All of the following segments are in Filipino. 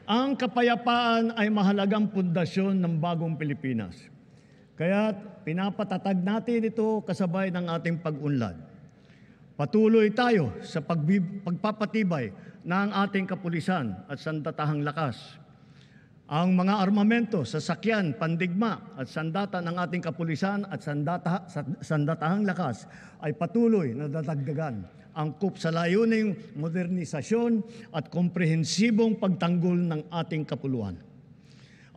Ang kapayapaan ay mahalagang pundasyon ng bagong Pilipinas. Kaya pinapatatag natin ito kasabay ng ating pag-unlad. Patuloy tayo sa pagpapatibay ng ating kapulisan at sandatahang lakas. Ang mga armamento, sasakyan, pandigma at sandata ng ating kapulisan at sandatahang lakas ay patuloy na dadagdagan, angkop sa layuning modernisasyon at komprehensibong pagtanggol ng ating kapuluan.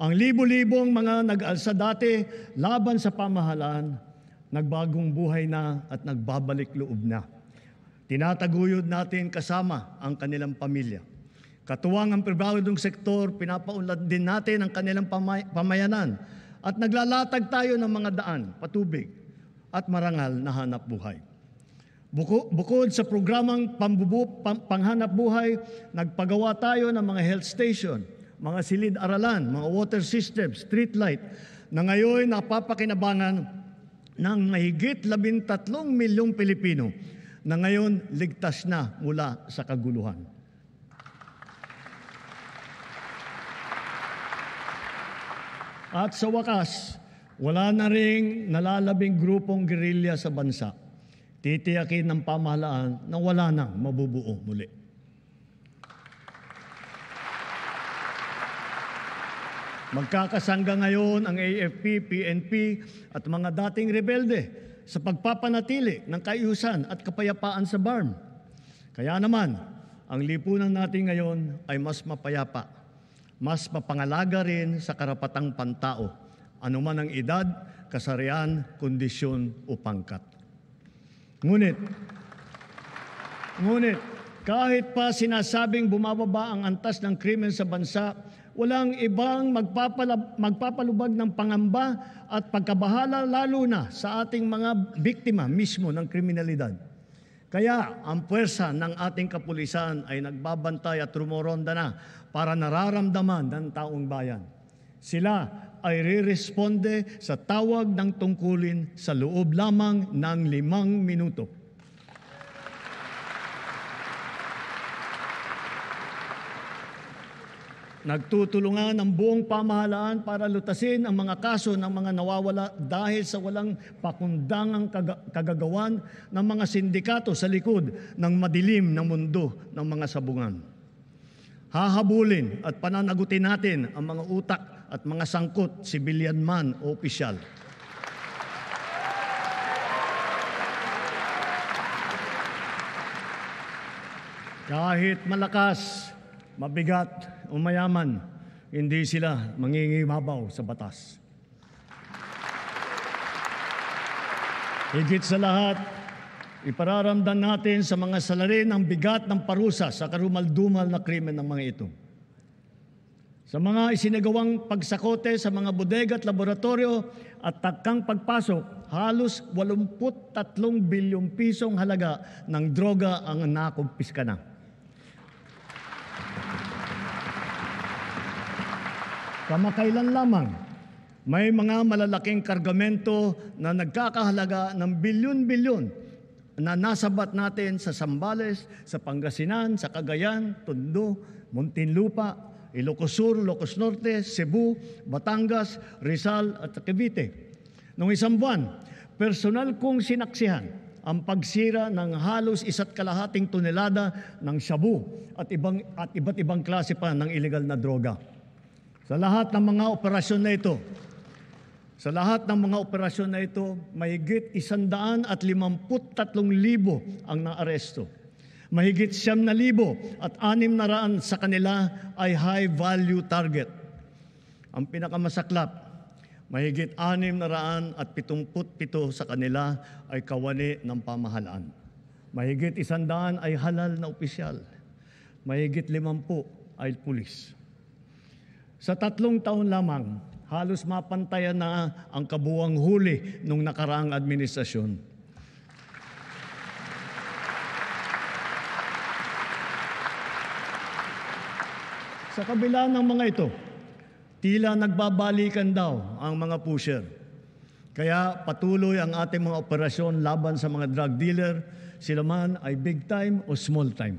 Ang libo-libong mga nag-alsa dati laban sa pamahalaan, nagbagong buhay na at nagbabalik loob na. Tinataguyod natin kasama ang kanilang pamilya. Katuwang ang pribadong sektor, pinapaunlad din natin ang kanilang pamayanan at naglalatag tayo ng mga daan, patubig at marangal na hanap buhay. Bukod sa programang panghanap buhay, nagpagawa tayo ng mga health station, mga silid-aralan, mga water system, street light, na ngayon napapakinabangan ng mahigit 13 milyong Pilipino na ngayon ligtas na mula sa kaguluhan. At sa wakas, wala na ring nalalabing grupong gerilya sa bansa. Titiyakin ng pamahalaan na wala nang mabubuo muli. Magkakasangga ngayon ang AFP, PNP at mga dating rebelde sa pagpapanatili ng kaayusan at kapayapaan sa BARM. Kaya naman, ang lipunan natin ngayon ay mas mapayapa, mas mapangalaga rin sa karapatang pantao, anuman ang edad, kasarian, kondisyon o pangkat. Ngunit, kahit pa sinasabing bumababa ang antas ng krimen sa bansa, walang ibang magpapalubag ng pangamba at pagkabahala lalo na sa ating mga biktima mismo ng kriminalidad. Kaya ang puwersa ng ating kapulisan ay nagbabantay at rumoronda na para nararamdaman ng taong bayan. Sila ay re-responde sa tawag ng tungkulin sa loob lamang ng 5 minuto. Nagtutulungan ang buong pamahalaan para lutasin ang mga kaso ng mga nawawala dahil sa walang pakundangang kagagawan ng mga sindikato sa likod ng madilim na mundo ng mga sabungan. Hahabulin at pananagutin natin ang mga utak at mga sangkot, sibilyan man o opisyal. Kahit malakas, mabigat o mayaman, hindi sila mangingibabaw sa batas. Higit sa lahat, ipararamdam natin sa mga salarin ang bigat ng parusa sa karumal-dumal na krimen ng mga ito. Sa mga isinagawang pagsakote sa mga bodega at laboratorio at takang pagpasok, halos 83 bilyong pisong halaga ng droga ang nakumpiska na. Kamakailan lamang, may mga malalaking kargamento na nagkakahalaga ng bilyon-bilyon na nasabat natin sa Zambales, sa Pangasinan, sa Cagayan, Tondo, Muntinlupa, Ilocos Sur, Ilocos Norte, Cebu, Batangas, Rizal at Cavite. Noong isang buwan, personal kong sinaksihan ang pagsira ng halos 1.5 tonelada ng shabu at iba't ibang klase pa ng illegal na droga. Sa lahat ng mga operasyon na ito, mahigit 153,000 ang naaresto. Mahigit 9,000 at 600 sa kanila ay high-value target. Ang pinakamasaklap, mahigit 677 sa kanila ay kawani ng pamahalaan. Mahigit 100 ay halal na opisyal. Mahigit 50 ay pulis. Sa 3 taon lamang, halos mapantayan na ang kabuuang huli nung nakaraang administrasyon. Sa kabila ng mga ito, tila nagbabalikan daw ang mga pusher. Kaya patuloy ang ating mga operasyon laban sa mga drug dealer, sila man ay big time o small time.